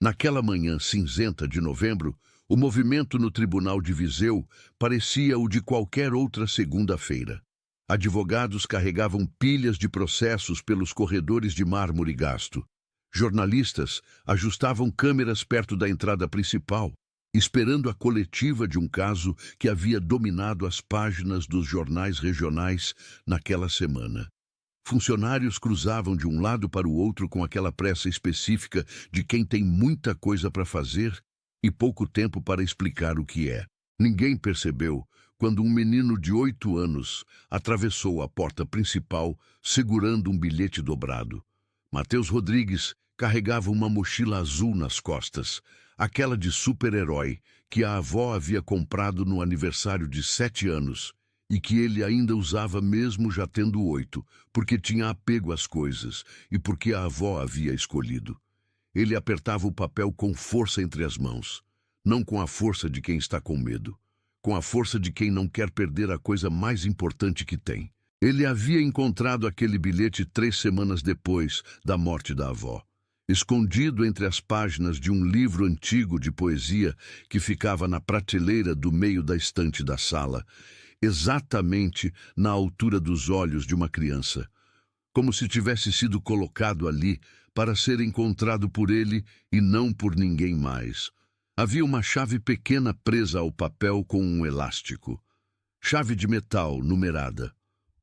Naquela manhã cinzenta de novembro, o movimento no Tribunal de Viseu parecia o de qualquer outra segunda-feira. Advogados carregavam pilhas de processos pelos corredores de mármore gasto. Jornalistas ajustavam câmeras perto da entrada principal, esperando a coletiva de um caso que havia dominado as páginas dos jornais regionais naquela semana. Funcionários cruzavam de um lado para o outro com aquela pressa específica de quem tem muita coisa para fazer e pouco tempo para explicar o que é. Ninguém percebeu quando um menino de 8 anos atravessou a porta principal segurando um bilhete dobrado. Matheus Rodrigues carregava uma mochila azul nas costas, aquela de super-herói que a avó havia comprado no aniversário de 7 anos e que ele ainda usava mesmo já tendo 8, porque tinha apego às coisas e porque a avó havia escolhido. Ele apertava o papel com força entre as mãos, não com a força de quem está com medo, com a força de quem não quer perder a coisa mais importante que tem. Ele havia encontrado aquele bilhete 3 semanas depois da morte da avó, escondido entre as páginas de um livro antigo de poesia que ficava na prateleira do meio da estante da sala, exatamente na altura dos olhos de uma criança, como se tivesse sido colocado ali para ser encontrado por ele e não por ninguém mais. Havia uma chave pequena presa ao papel com um elástico. Chave de metal numerada.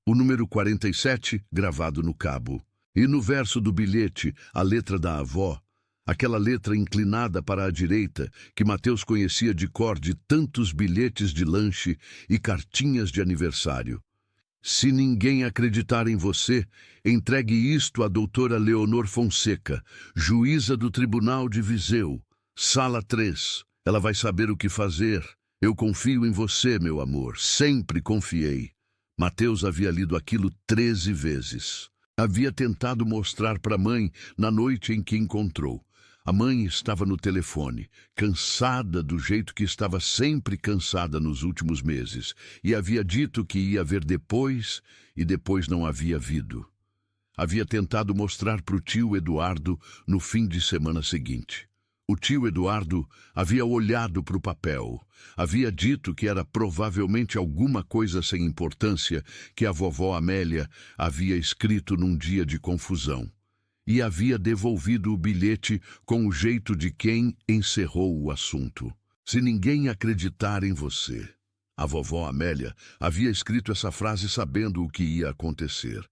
O número 47 gravado no cabo. E no verso do bilhete, a letra da avó, aquela letra inclinada para a direita que Matheus conhecia de cor de tantos bilhetes de lanche e cartinhas de aniversário. Se ninguém acreditar em você, entregue isto à doutora Leonor Fonseca, juíza do Tribunal de Viseu, Sala 3. Ela vai saber o que fazer. Eu confio em você, meu amor. Sempre confiei. Matheus havia lido aquilo 13 vezes. Havia tentado mostrar para a mãe na noite em que encontrou. A mãe estava no telefone, cansada do jeito que estava sempre cansada nos últimos meses, e havia dito que ia ver depois, e depois não havia havido. Havia tentado mostrar para o tio Eduardo no fim de semana seguinte. O tio Eduardo havia olhado para o papel, havia dito que era provavelmente alguma coisa sem importância que a vovó Amélia havia escrito num dia de confusão, e havia devolvido o bilhete com o jeito de quem encerrou o assunto. Se ninguém acreditar em você. A vovó Amélia havia escrito essa frase sabendo o que ia acontecer.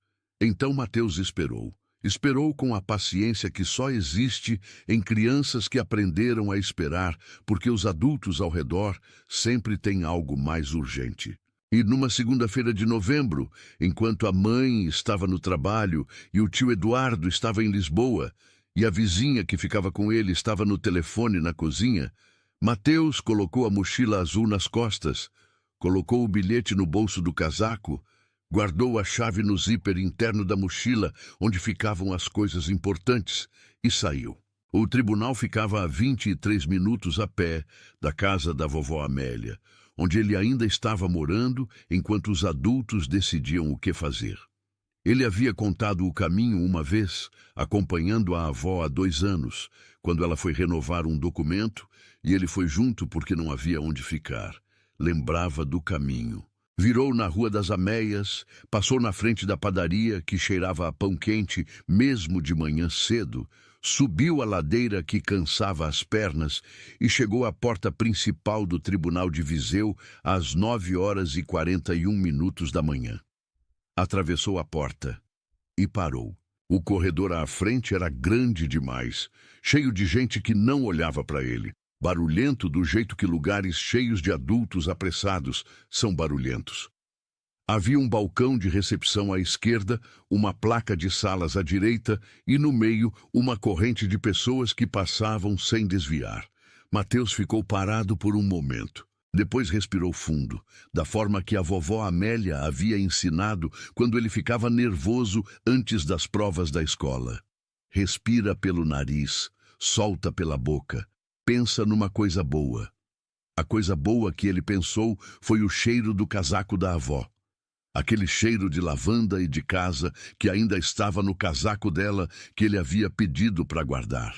Então Matheus esperou. Esperou com a paciência que só existe em crianças que aprenderam a esperar, porque os adultos ao redor sempre têm algo mais urgente. E numa segunda-feira de novembro, enquanto a mãe estava no trabalho e o tio Eduardo estava em Lisboa, e a vizinha que ficava com ele estava no telefone na cozinha, Matheus colocou a mochila azul nas costas, colocou o bilhete no bolso do casaco, guardou a chave no zíper interno da mochila, onde ficavam as coisas importantes, e saiu. O tribunal ficava a 23 minutos a pé da casa da vovó Amélia, onde ele ainda estava morando enquanto os adultos decidiam o que fazer. Ele havia contado o caminho uma vez, acompanhando a avó há 2 anos, quando ela foi renovar um documento, e ele foi junto porque não havia onde ficar. Lembrava do caminho. Virou na Rua das Ameias, passou na frente da padaria que cheirava a pão quente mesmo de manhã cedo, subiu a ladeira que cansava as pernas e chegou à porta principal do Tribunal de Viseu às 9h41 da manhã. Atravessou a porta e parou. O corredor à frente era grande demais, cheio de gente que não olhava para ele. Barulhento do jeito que lugares cheios de adultos apressados são barulhentos. Havia um balcão de recepção à esquerda, uma placa de salas à direita e, no meio, uma corrente de pessoas que passavam sem desviar. Matheus ficou parado por um momento. Depois respirou fundo, da forma que a vovó Amélia havia ensinado quando ele ficava nervoso antes das provas da escola. Respira pelo nariz, solta pela boca. Pensa numa coisa boa. A coisa boa que ele pensou foi o cheiro do casaco da avó. Aquele cheiro de lavanda e de casa que ainda estava no casaco dela que ele havia pedido para guardar.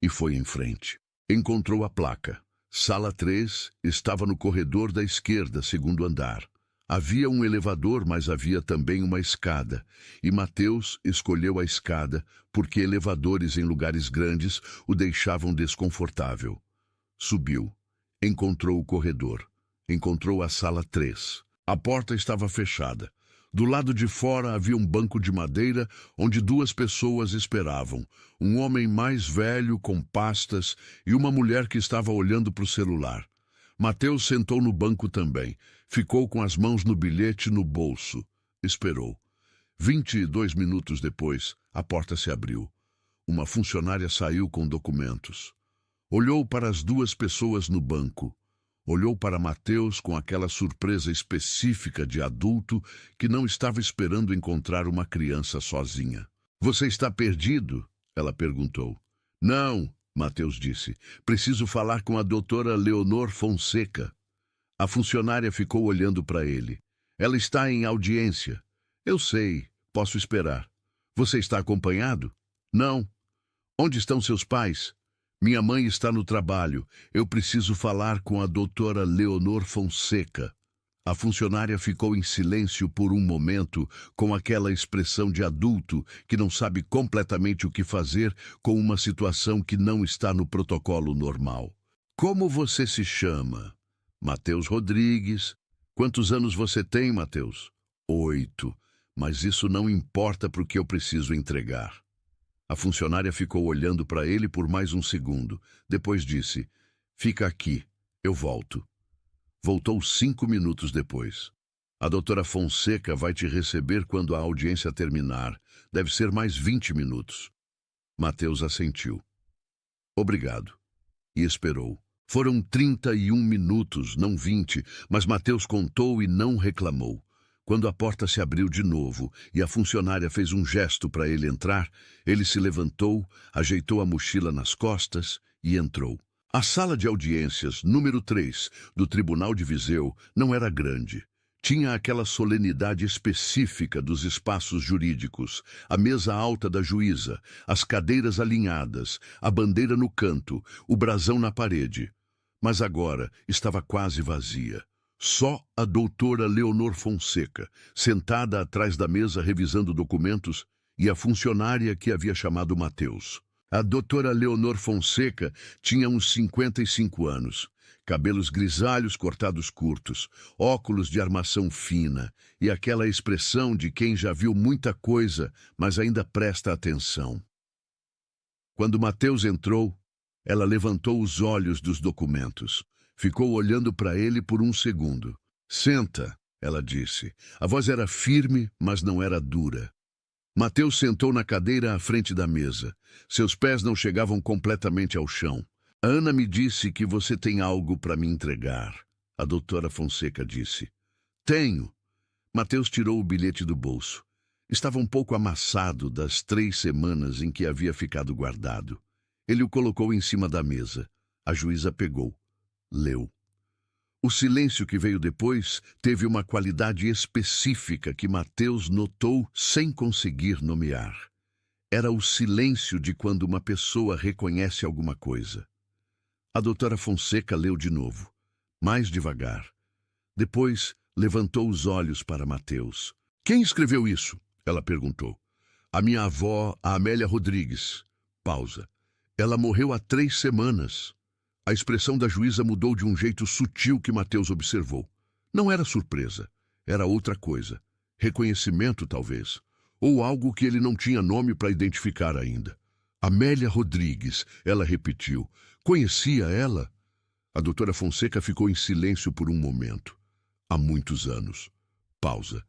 e foi em frente. Encontrou a placa. Sala 3 estava no corredor da esquerda, segundo andar. Havia um elevador, mas havia também uma escada, e Mateus escolheu a escada porque elevadores em lugares grandes o deixavam desconfortável. Subiu. Encontrou o corredor. Encontrou a sala 3. A porta estava fechada. Do lado de fora havia um banco de madeira onde duas pessoas esperavam. Um homem mais velho com pastas e uma mulher que estava olhando para o celular. Mateus sentou no banco também. Ficou com as mãos no bilhete no bolso. Esperou. 22 minutos depois, a porta se abriu. Uma funcionária saiu com documentos. Olhou para as duas pessoas no banco. Olhou para Mateus com aquela surpresa específica de adulto que não estava esperando encontrar uma criança sozinha. "Você está perdido?" ela perguntou. "Não", Mateus disse. "Preciso falar com a doutora Leonor Fonseca." A funcionária ficou olhando para ele. "Ela está em audiência." "Eu sei, posso esperar." "Você está acompanhado?" "Não." "Onde estão seus pais?" "Minha mãe está no trabalho. Eu preciso falar com a doutora Leonor Fonseca." A funcionária ficou em silêncio por um momento, com aquela expressão de adulto que não sabe completamente o que fazer com uma situação que não está no protocolo normal. "Como você se chama?" "Mateus Rodrigues." "Quantos anos você tem, Mateus?" 8. "Mas isso não importa para o que eu preciso entregar." A funcionária ficou olhando para ele por mais um segundo. Depois disse: "Fica aqui, eu volto." Voltou 5 minutos depois. "A doutora Fonseca vai te receber quando a audiência terminar. Deve ser mais 20 minutos." Mateus assentiu. "Obrigado." E esperou. Foram 31 minutos, não 20, mas Mateus contou e não reclamou. Quando a porta se abriu de novo e a funcionária fez um gesto para ele entrar, ele se levantou, ajeitou a mochila nas costas e entrou. A sala de audiências, número 3, do Tribunal de Viseu, não era grande. Tinha aquela solenidade específica dos espaços jurídicos, a mesa alta da juíza, as cadeiras alinhadas, a bandeira no canto, o brasão na parede. Mas agora estava quase vazia. Só a doutora Leonor Fonseca, sentada atrás da mesa revisando documentos, e a funcionária que havia chamado Mateus. A doutora Leonor Fonseca tinha uns 55 anos, cabelos grisalhos cortados curtos, óculos de armação fina e aquela expressão de quem já viu muita coisa, mas ainda presta atenção. Quando Mateus entrou, ela levantou os olhos dos documentos. Ficou olhando para ele por um segundo. "Senta", ela disse. A voz era firme, mas não era dura. Mateus sentou na cadeira à frente da mesa. Seus pés não chegavam completamente ao chão. "A Ana me disse que você tem algo para me entregar", a doutora Fonseca disse. "Tenho." Mateus tirou o bilhete do bolso. Estava um pouco amassado das 3 semanas em que havia ficado guardado. Ele o colocou em cima da mesa. A juíza pegou. Leu. O silêncio que veio depois teve uma qualidade específica que Mateus notou sem conseguir nomear. Era o silêncio de quando uma pessoa reconhece alguma coisa. A doutora Fonseca leu de novo, mais devagar. Depois levantou os olhos para Mateus. "Quem escreveu isso?" ela perguntou. "A minha avó, a Amélia Rodrigues." Pausa. "Ela morreu há 3 semanas." A expressão da juíza mudou de um jeito sutil que Mateus observou. Não era surpresa, era outra coisa. Reconhecimento, talvez. Ou algo que ele não tinha nome para identificar ainda. "Amélia Rodrigues", ela repetiu. "Conhecia ela?" A doutora Fonseca ficou em silêncio por um momento. "Há muitos anos." Pausa.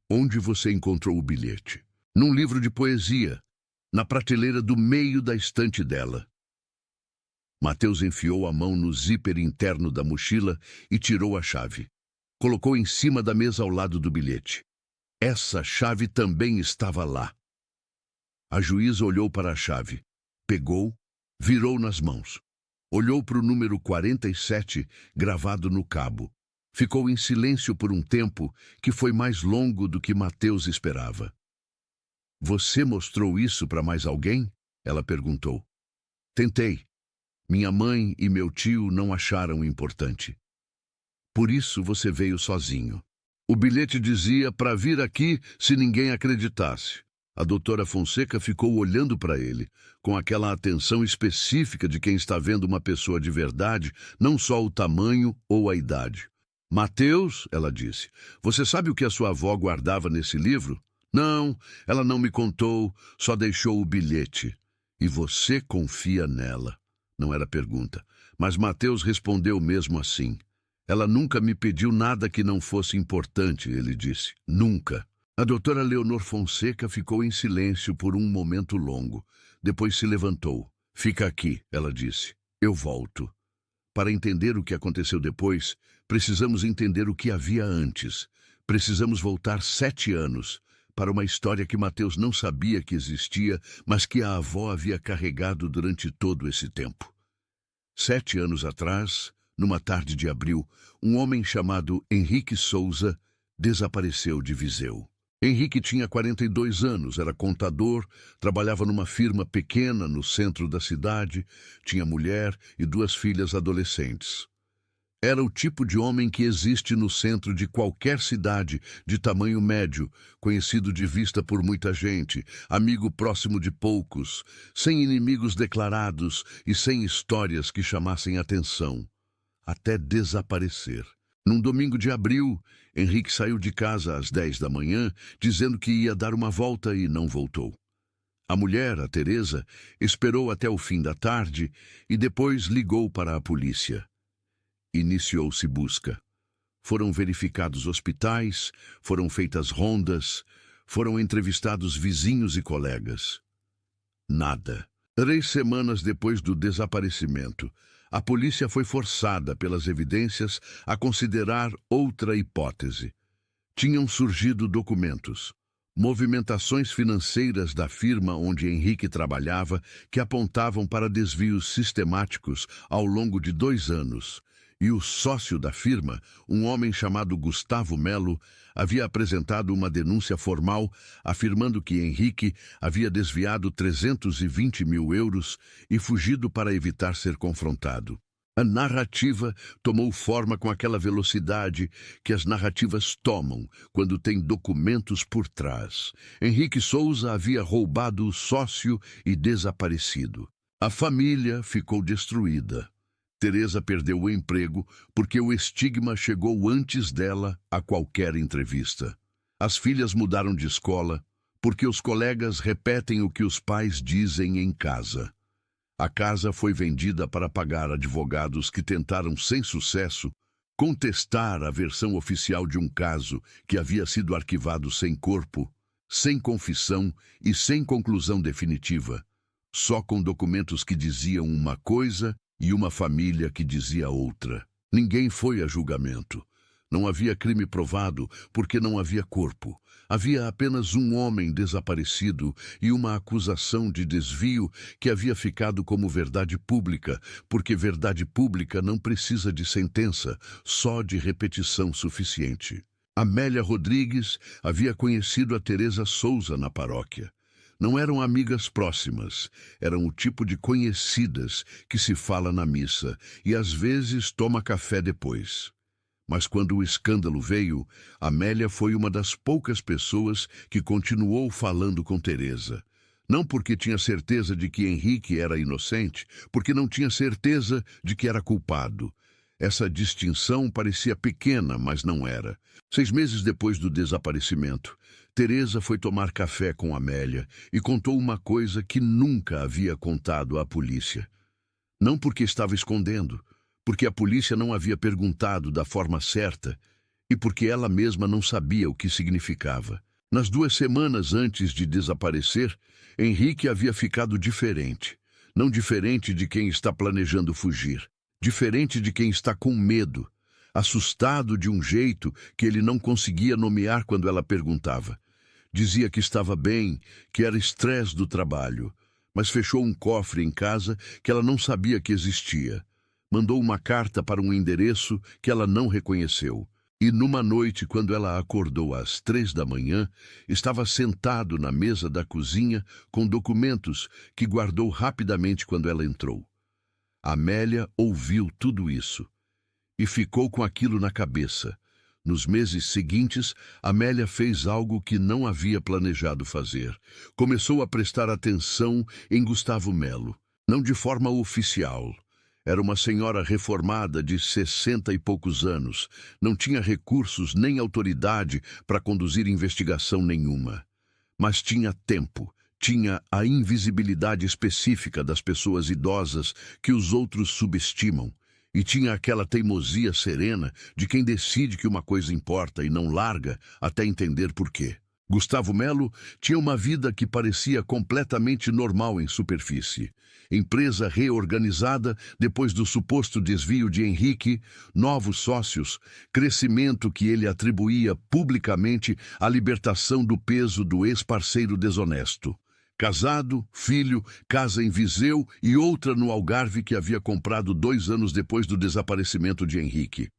"Onde você encontrou o bilhete?" "Num livro de poesia, na prateleira do meio da estante dela." Mateus enfiou a mão no zíper interno da mochila e tirou a chave. Colocou em cima da mesa ao lado do bilhete. Essa chave também estava lá. A juíza olhou para a chave, pegou, virou nas mãos. Olhou para o número 47 gravado no cabo. Ficou em silêncio por um tempo que foi mais longo do que Mateus esperava. "Você mostrou isso para mais alguém?" ela perguntou. Tentei. Minha mãe e meu tio não acharam importante. Por isso você veio sozinho. O bilhete dizia para vir aqui se ninguém acreditasse. A doutora Fonseca ficou olhando para ele, com aquela atenção específica de quem está vendo uma pessoa de verdade, não só o tamanho ou a idade. Mateus, ela disse, você sabe o que a sua avó guardava nesse livro? Não, ela não me contou, só deixou o bilhete. E você confia nela? Não era pergunta, mas Mateus respondeu mesmo assim. Ela nunca me pediu nada que não fosse importante, ele disse. Nunca. A doutora Leonor Fonseca ficou em silêncio por um momento longo. Depois se levantou. Fica aqui, ela disse. Eu volto. Para entender o que aconteceu depois, precisamos entender o que havia antes. Precisamos voltar 7 anos para uma história que Mateus não sabia que existia, mas que a avó havia carregado durante todo esse tempo. 7 anos atrás, numa tarde de abril, um homem chamado Henrique Souza desapareceu de Viseu. Henrique tinha 42 anos, era contador, trabalhava numa firma pequena no centro da cidade, tinha mulher e 2 filhas adolescentes. Era o tipo de homem que existe no centro de qualquer cidade de tamanho médio, conhecido de vista por muita gente, amigo próximo de poucos, sem inimigos declarados e sem histórias que chamassem atenção, até desaparecer. Num domingo de abril, Henrique saiu de casa às 10 da manhã, dizendo que ia dar uma volta e não voltou. A mulher, a Teresa, esperou até o fim da tarde e depois ligou para a polícia. Iniciou-se busca. Foram verificados hospitais, foram feitas rondas, foram entrevistados vizinhos e colegas. Nada. 3 semanas depois do desaparecimento, a polícia foi forçada pelas evidências a considerar outra hipótese. Tinham surgido documentos, movimentações financeiras da firma onde Henrique trabalhava que apontavam para desvios sistemáticos ao longo de 2 anos. E o sócio da firma, um homem chamado Gustavo Melo, havia apresentado uma denúncia formal afirmando que Henrique havia desviado 320 mil euros e fugido para evitar ser confrontado. A narrativa tomou forma com aquela velocidade que as narrativas tomam quando tem documentos por trás. Henrique Souza havia roubado o sócio e desaparecido. A família ficou destruída. Teresa perdeu o emprego porque o estigma chegou antes dela a qualquer entrevista. As filhas mudaram de escola porque os colegas repetem o que os pais dizem em casa. A casa foi vendida para pagar advogados que tentaram, sem sucesso, contestar a versão oficial de um caso que havia sido arquivado sem corpo, sem confissão e sem conclusão definitiva, só com documentos que diziam uma coisa e uma família que dizia outra. Ninguém foi a julgamento. Não havia crime provado porque não havia corpo. Havia apenas um homem desaparecido e uma acusação de desvio que havia ficado como verdade pública, porque verdade pública não precisa de sentença, só de repetição suficiente. Amélia Rodrigues havia conhecido a Teresa Souza na paróquia. Não eram amigas próximas, eram o tipo de conhecidas que se fala na missa e às vezes toma café depois. Mas quando o escândalo veio, Amélia foi uma das poucas pessoas que continuou falando com Teresa. Não porque tinha certeza de que Henrique era inocente, porque não tinha certeza de que era culpado. Essa distinção parecia pequena, mas não era. 6 meses depois do desaparecimento, Teresa foi tomar café com Amélia e contou uma coisa que nunca havia contado à polícia. Não porque estava escondendo, porque a polícia não havia perguntado da forma certa e porque ela mesma não sabia o que significava. Nas 2 semanas antes de desaparecer, Henrique havia ficado diferente. Não diferente de quem está planejando fugir, diferente de quem está com medo, assustado de um jeito que ele não conseguia nomear quando ela perguntava. Dizia que estava bem, que era estresse do trabalho, mas fechou um cofre em casa que ela não sabia que existia. Mandou uma carta para um endereço que ela não reconheceu. E numa noite, quando ela acordou às 3 da manhã, estava sentado na mesa da cozinha com documentos que guardou rapidamente quando ela entrou. Amélia ouviu tudo isso e ficou com aquilo na cabeça. Nos meses seguintes, Amélia fez algo que não havia planejado fazer. Começou a prestar atenção em Gustavo Melo, não de forma oficial. Era uma senhora reformada de 60 e poucos anos. Não tinha recursos nem autoridade para conduzir investigação nenhuma. Mas tinha tempo, tinha a invisibilidade específica das pessoas idosas que os outros subestimam. E tinha aquela teimosia serena de quem decide que uma coisa importa e não larga até entender por quê. Gustavo Melo tinha uma vida que parecia completamente normal em superfície. Empresa reorganizada depois do suposto desvio de Henrique, novos sócios, crescimento que ele atribuía publicamente à libertação do peso do ex-parceiro desonesto. Casado, filho, casa em Viseu e outra no Algarve que havia comprado 2 anos depois do desaparecimento de Henrique.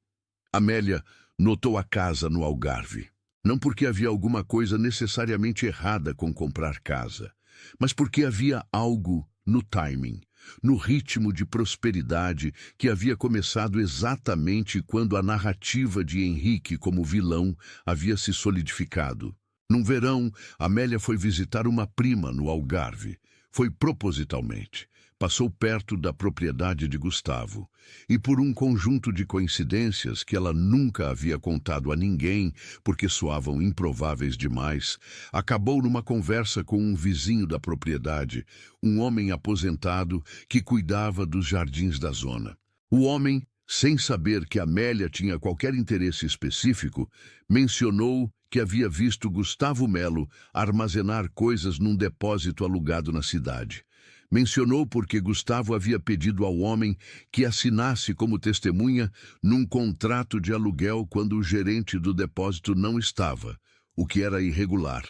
Amélia notou a casa no Algarve. Não porque havia alguma coisa necessariamente errada com comprar casa, mas porque havia algo no timing, no ritmo de prosperidade que havia começado exatamente quando a narrativa de Henrique como vilão havia se solidificado. Num verão, Amélia foi visitar uma prima no Algarve. Foi propositalmente. Passou perto da propriedade de Gustavo. E por um conjunto de coincidências que ela nunca havia contado a ninguém, porque soavam improváveis demais, acabou numa conversa com um vizinho da propriedade, um homem aposentado que cuidava dos jardins da zona. O homem, sem saber que Amélia tinha qualquer interesse específico, mencionou que havia visto Gustavo Melo armazenar coisas num depósito alugado na cidade. Mencionou porque Gustavo havia pedido ao homem que assinasse como testemunha num contrato de aluguel quando o gerente do depósito não estava, o que era irregular,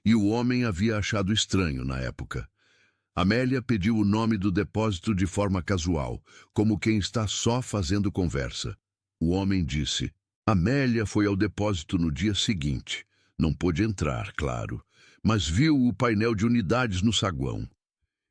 e o homem havia achado estranho na época. Amélia pediu o nome do depósito de forma casual, como quem está só fazendo conversa. O homem disse: Amélia foi ao depósito no dia seguinte. Não pôde entrar, claro, mas viu o painel de unidades no saguão.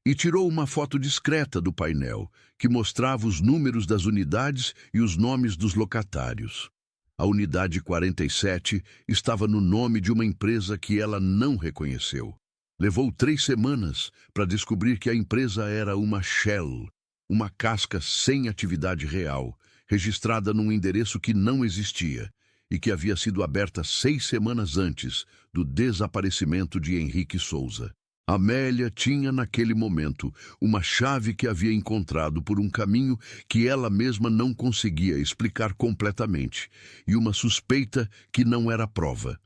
E tirou uma foto discreta do painel, que mostrava os números das unidades e os nomes dos locatários. A unidade 47 estava no nome de uma empresa que ela não reconheceu. Levou 3 semanas para descobrir que a empresa era uma shell, uma casca sem atividade real, registrada num endereço que não existia e que havia sido aberta 6 semanas antes do desaparecimento de Henrique Souza. Amélia tinha naquele momento uma chave que havia encontrado por um caminho que ela mesma não conseguia explicar completamente e uma suspeita que não era prova.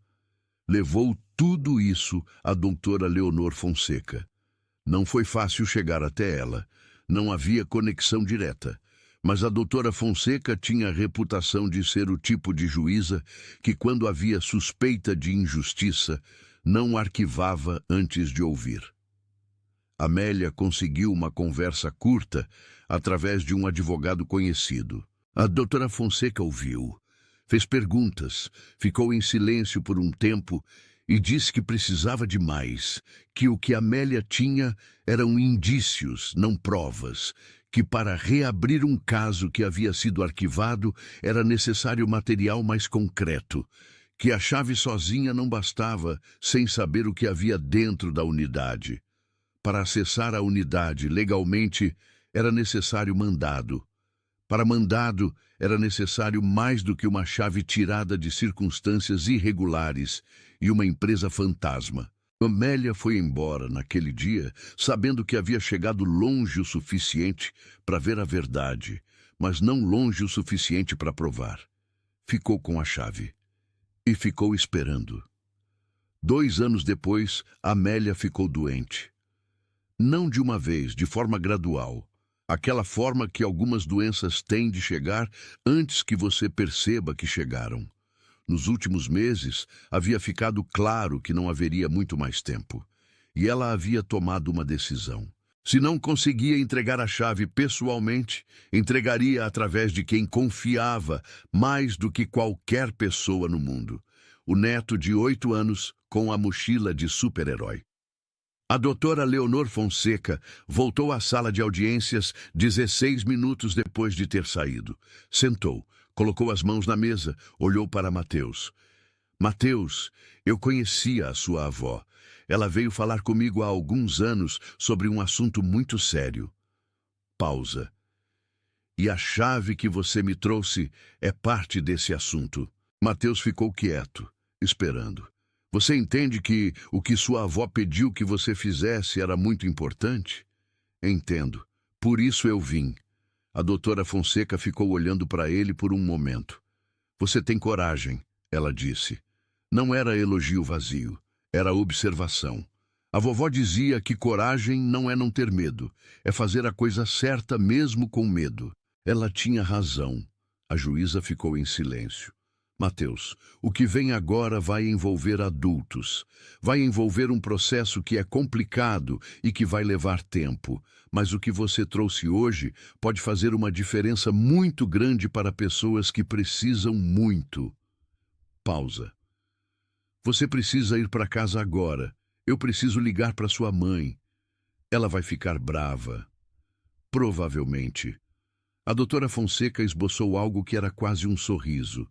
Levou tudo isso à doutora Leonor Fonseca. Não foi fácil chegar até ela, não havia conexão direta. Mas a doutora Fonseca tinha a reputação de ser o tipo de juíza que, quando havia suspeita de injustiça, não arquivava antes de ouvir. Amélia conseguiu uma conversa curta através de um advogado conhecido. A doutora Fonseca ouviu, fez perguntas, ficou em silêncio por um tempo e disse que precisava de mais, que o que Amélia tinha eram indícios, não provas, que para reabrir um caso que havia sido arquivado era necessário material mais concreto, que a chave sozinha não bastava sem saber o que havia dentro da unidade. Para acessar a unidade legalmente era necessário mandado. Para mandado era necessário mais do que uma chave tirada de circunstâncias irregulares e uma empresa fantasma. Amélia foi embora naquele dia, sabendo que havia chegado longe o suficiente para ver a verdade, mas não longe o suficiente para provar. Ficou com a chave. E ficou esperando. 2 anos depois, Amélia ficou doente. Não de uma vez, de forma gradual. Aquela forma que algumas doenças têm de chegar antes que você perceba que chegaram. Nos últimos meses, havia ficado claro que não haveria muito mais tempo. E ela havia tomado uma decisão. Se não conseguia entregar a chave pessoalmente, entregaria através de quem confiava mais do que qualquer pessoa no mundo. O neto de 8 anos com a mochila de super-herói. A doutora Leonor Fonseca voltou à sala de audiências 16 minutos depois de ter saído. Sentou, colocou as mãos na mesa, olhou para Mateus. Mateus, eu conhecia a sua avó. Ela veio falar comigo há alguns anos sobre um assunto muito sério. Pausa. E a chave que você me trouxe é parte desse assunto. Mateus ficou quieto, esperando. Você entende que o que sua avó pediu que você fizesse era muito importante? Entendo. Por isso eu vim. A doutora Fonseca ficou olhando para ele por um momento. Você tem coragem, ela disse. Não era elogio vazio, era observação. A vovó dizia que coragem não é não ter medo, é fazer a coisa certa mesmo com medo. Ela tinha razão. A juíza ficou em silêncio. Mateus, o que vem agora vai envolver adultos. Vai envolver um processo que é complicado e que vai levar tempo. Mas o que você trouxe hoje pode fazer uma diferença muito grande para pessoas que precisam muito. Pausa. Você precisa ir para casa agora. Eu preciso ligar para sua mãe. Ela vai ficar brava. Provavelmente. A doutora Fonseca esboçou algo que era quase um sorriso.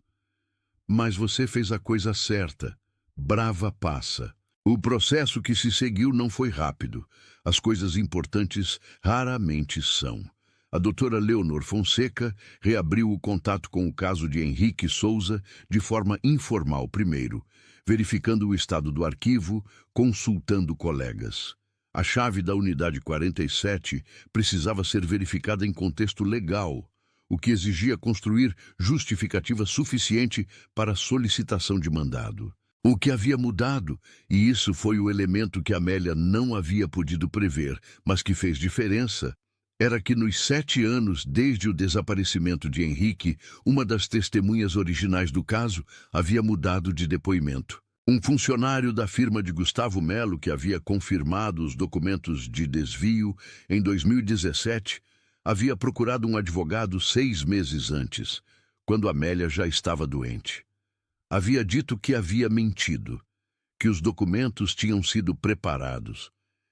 Mas você fez a coisa certa. Brava passa. O processo que se seguiu não foi rápido. As coisas importantes raramente são. A doutora Leonor Fonseca reabriu o contato com o caso de Henrique Souza de forma informal primeiro, verificando o estado do arquivo, consultando colegas. A chave da unidade 47 precisava ser verificada em contexto legal, o que exigia construir justificativa suficiente para a solicitação de mandado. O que havia mudado, e isso foi o elemento que Amélia não havia podido prever, mas que fez diferença, era que nos 7 anos desde o desaparecimento de Henrique, uma das testemunhas originais do caso havia mudado de depoimento. Um funcionário da firma de Gustavo Melo, que havia confirmado os documentos de desvio em 2017, havia procurado um advogado 6 meses antes, quando Amélia já estava doente. Havia dito que havia mentido, que os documentos tinham sido preparados,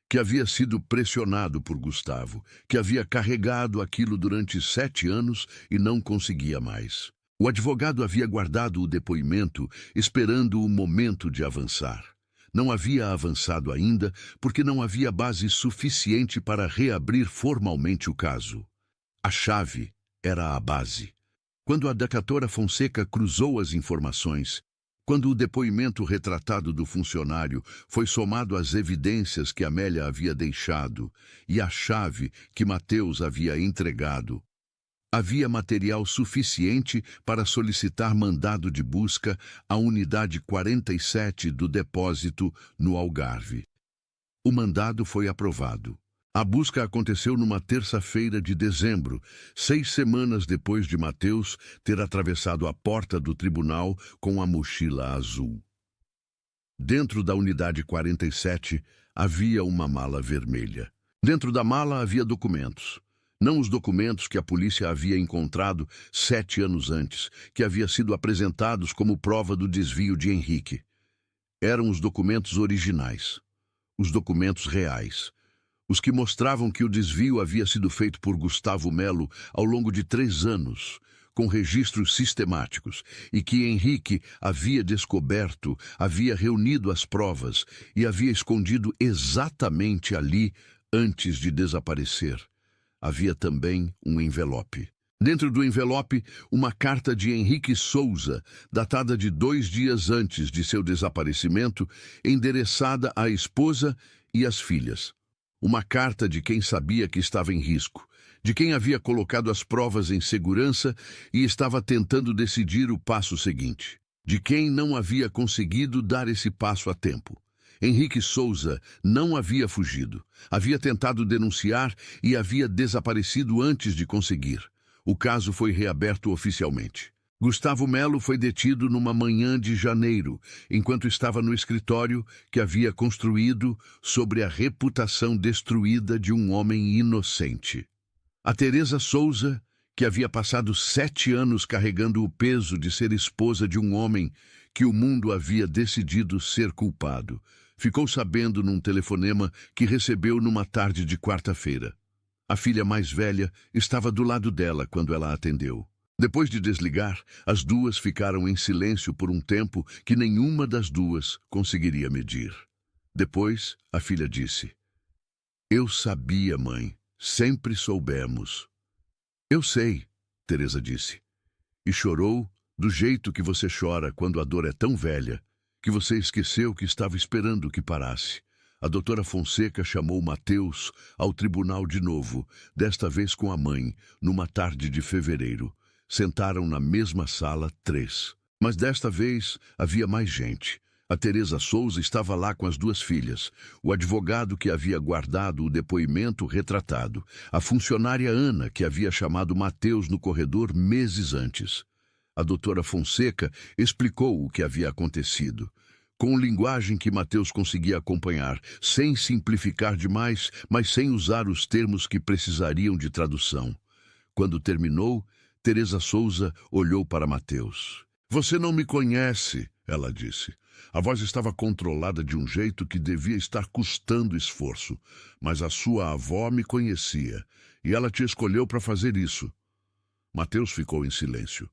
que havia sido pressionado por Gustavo, que havia carregado aquilo durante 7 anos e não conseguia mais. O advogado havia guardado o depoimento, esperando o momento de avançar. Não havia avançado ainda, porque não havia base suficiente para reabrir formalmente o caso. A chave era a base. Quando a doutora Fonseca cruzou as informações, quando o depoimento retratado do funcionário foi somado às evidências que Amélia havia deixado e à chave que Mateus havia entregado, havia material suficiente para solicitar mandado de busca à unidade 47 do depósito no Algarve. O mandado foi aprovado. A busca aconteceu numa terça-feira de dezembro, 6 semanas depois de Mateus ter atravessado a porta do tribunal com a mochila azul. Dentro da unidade 47 havia uma mala vermelha. Dentro da mala havia documentos. Não os documentos que a polícia havia encontrado 7 anos antes, que haviam sido apresentados como prova do desvio de Henrique. Eram os documentos originais, os documentos reais. Os que mostravam que o desvio havia sido feito por Gustavo Melo ao longo de 3 anos, com registros sistemáticos, e que Henrique havia descoberto, havia reunido as provas e havia escondido exatamente ali antes de desaparecer. Havia também um envelope. Dentro do envelope, uma carta de Henrique Souza, datada de 2 dias antes de seu desaparecimento, endereçada à esposa e às filhas. Uma carta de quem sabia que estava em risco, de quem havia colocado as provas em segurança e estava tentando decidir o passo seguinte, de quem não havia conseguido dar esse passo a tempo. Henrique Souza não havia fugido, havia tentado denunciar e havia desaparecido antes de conseguir. O caso foi reaberto oficialmente. Gustavo Melo foi detido numa manhã de janeiro, enquanto estava no escritório que havia construído sobre a reputação destruída de um homem inocente. A Teresa Souza, que havia passado 7 anos carregando o peso de ser esposa de um homem que o mundo havia decidido ser culpado, ficou sabendo num telefonema que recebeu numa tarde de quarta-feira. A filha mais velha estava do lado dela quando ela atendeu. Depois de desligar, as duas ficaram em silêncio por um tempo que nenhuma das duas conseguiria medir. Depois, a filha disse: "Eu sabia, mãe. Sempre soubemos." "Eu sei", Teresa disse. E chorou do jeito que você chora quando a dor é tão velha que você esqueceu que estava esperando que parasse. A doutora Fonseca chamou Mateus ao tribunal de novo, desta vez com a mãe, numa tarde de fevereiro. Sentaram na mesma sala 3. Mas desta vez havia mais gente. A Teresa Souza estava lá com as 2 filhas, o advogado que havia guardado o depoimento retratado, a funcionária Ana, que havia chamado Mateus no corredor meses antes. A doutora Fonseca explicou o que havia acontecido, com linguagem que Mateus conseguia acompanhar, sem simplificar demais, mas sem usar os termos que precisariam de tradução. Quando terminou, Teresa Souza olhou para Mateus. "Você não me conhece", ela disse. A voz estava controlada de um jeito que devia estar custando esforço, mas a sua avó me conhecia, e ela te escolheu para fazer isso. Mateus ficou em silêncio.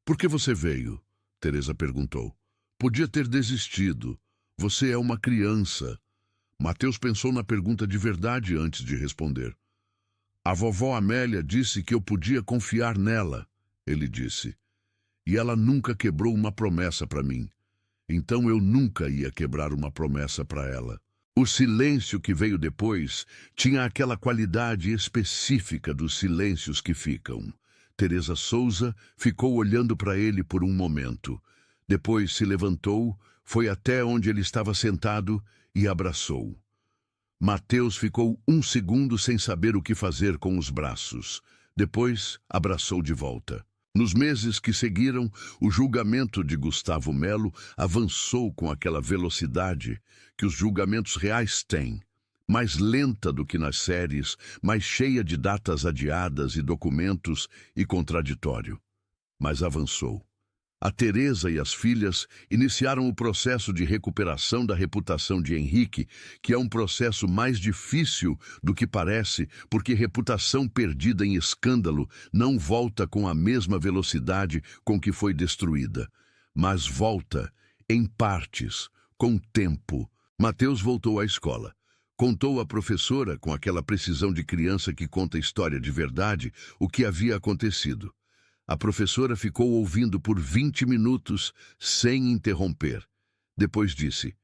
"Por que você veio?", Teresa perguntou. "Podia ter desistido. Você é uma criança." Mateus pensou na pergunta de verdade antes de responder. "A vovó Amélia disse que eu podia confiar nela", ele disse. "E ela nunca quebrou uma promessa para mim. Então eu nunca ia quebrar uma promessa para ela." O silêncio que veio depois tinha aquela qualidade específica dos silêncios que ficam. Teresa Souza ficou olhando para ele por um momento. Depois se levantou, foi até onde ele estava sentado e abraçou. Mateus ficou 1 segundo sem saber o que fazer com os braços. Depois, abraçou de volta. Nos meses que seguiram, o julgamento de Gustavo Melo avançou com aquela velocidade que os julgamentos reais têm. Mais lenta do que nas séries, mais cheia de datas adiadas e documentos e contraditório. Mas avançou. A Teresa e as filhas iniciaram o processo de recuperação da reputação de Henrique, que é um processo mais difícil do que parece, porque reputação perdida em escândalo não volta com a mesma velocidade com que foi destruída, mas volta, em partes, com tempo. Mateus voltou à escola. Contou à professora, com aquela precisão de criança que conta história de verdade, o que havia acontecido. A professora ficou ouvindo por 20 minutos, sem interromper. Depois disse: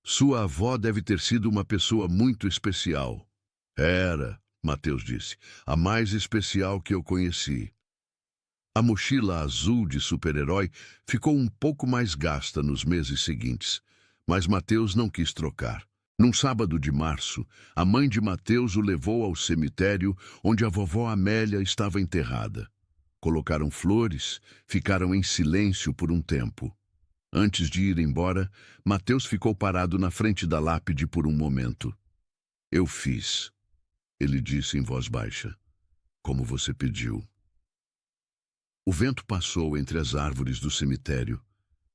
"Sua avó deve ter sido uma pessoa muito especial." "Era", Mateus disse, "a mais especial que eu conheci." A mochila azul de super-herói ficou um pouco mais gasta nos meses seguintes, mas Mateus não quis trocar. Num sábado de março, a mãe de Mateus o levou ao cemitério onde a vovó Amélia estava enterrada. Colocaram flores, ficaram em silêncio por um tempo. Antes de ir embora, Mateus ficou parado na frente da lápide por um momento. "Eu fiz", ele disse em voz baixa, "como você pediu." O vento passou entre as árvores do cemitério.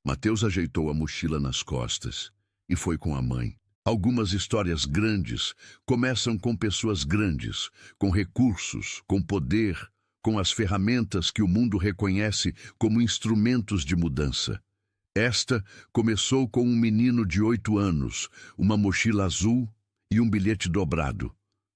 Mateus ajeitou a mochila nas costas e foi com a mãe. Algumas histórias grandes começam com pessoas grandes, com recursos, com poder, com as ferramentas que o mundo reconhece como instrumentos de mudança. Esta começou com um menino de 8 anos, uma mochila azul e um bilhete dobrado.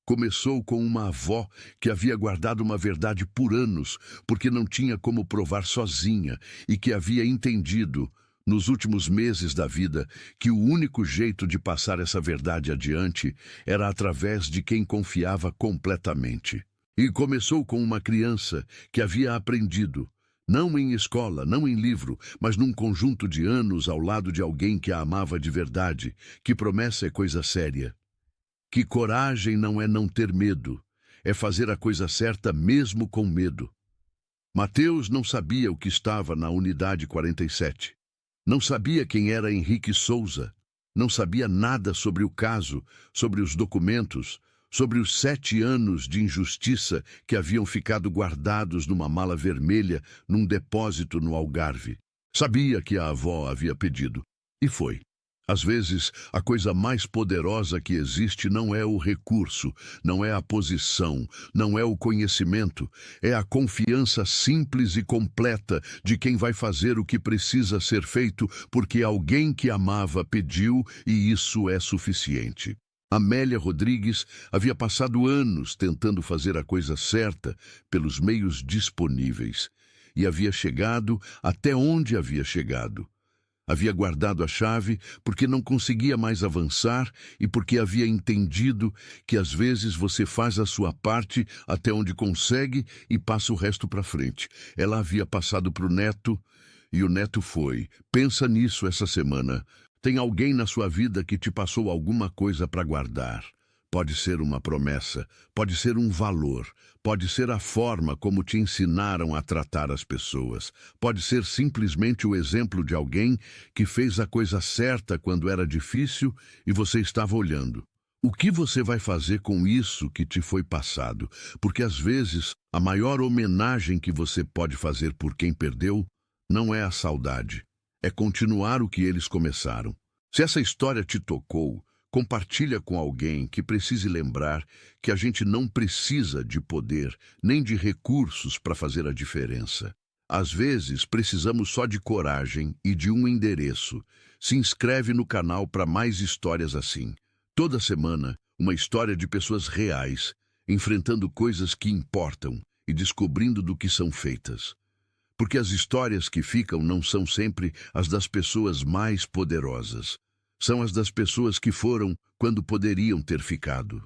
Começou com uma avó que havia guardado uma verdade por anos, porque não tinha como provar sozinha, e que havia entendido, nos últimos meses da vida, que o único jeito de passar essa verdade adiante era através de quem confiava completamente. E começou com uma criança que havia aprendido, não em escola, não em livro, mas num conjunto de anos ao lado de alguém que a amava de verdade, que promessa é coisa séria. Que coragem não é não ter medo, é fazer a coisa certa mesmo com medo. Mateus não sabia o que estava na unidade 47. Não sabia quem era Henrique Souza. Não sabia nada sobre o caso, sobre os documentos, sobre os 7 anos de injustiça que haviam ficado guardados numa mala vermelha num depósito no Algarve. Sabia que a avó havia pedido. E foi. Às vezes, a coisa mais poderosa que existe não é o recurso, não é a posição, não é o conhecimento, é a confiança simples e completa de quem vai fazer o que precisa ser feito porque alguém que amava pediu e isso é suficiente. Amélia Rodrigues havia passado anos tentando fazer a coisa certa pelos meios disponíveis e havia chegado até onde havia chegado. Havia guardado a chave porque não conseguia mais avançar e porque havia entendido que às vezes você faz a sua parte até onde consegue e passa o resto para frente. Ela havia passado para o neto e o neto foi. Pensa nisso essa semana. Tem alguém na sua vida que te passou alguma coisa para guardar. Pode ser uma promessa, pode ser um valor, pode ser a forma como te ensinaram a tratar as pessoas, pode ser simplesmente o exemplo de alguém que fez a coisa certa quando era difícil e você estava olhando. O que você vai fazer com isso que te foi passado? Porque às vezes a maior homenagem que você pode fazer por quem perdeu não é a saudade, é continuar o que eles começaram. Se essa história te tocou, compartilha com alguém que precise lembrar que a gente não precisa de poder nem de recursos para fazer a diferença. Às vezes, precisamos só de coragem e de um endereço. Se inscreve no canal para mais histórias assim. Toda semana, uma história de pessoas reais, enfrentando coisas que importam e descobrindo do que são feitas. Porque as histórias que ficam não são sempre as das pessoas mais poderosas. São as das pessoas que foram quando poderiam ter ficado.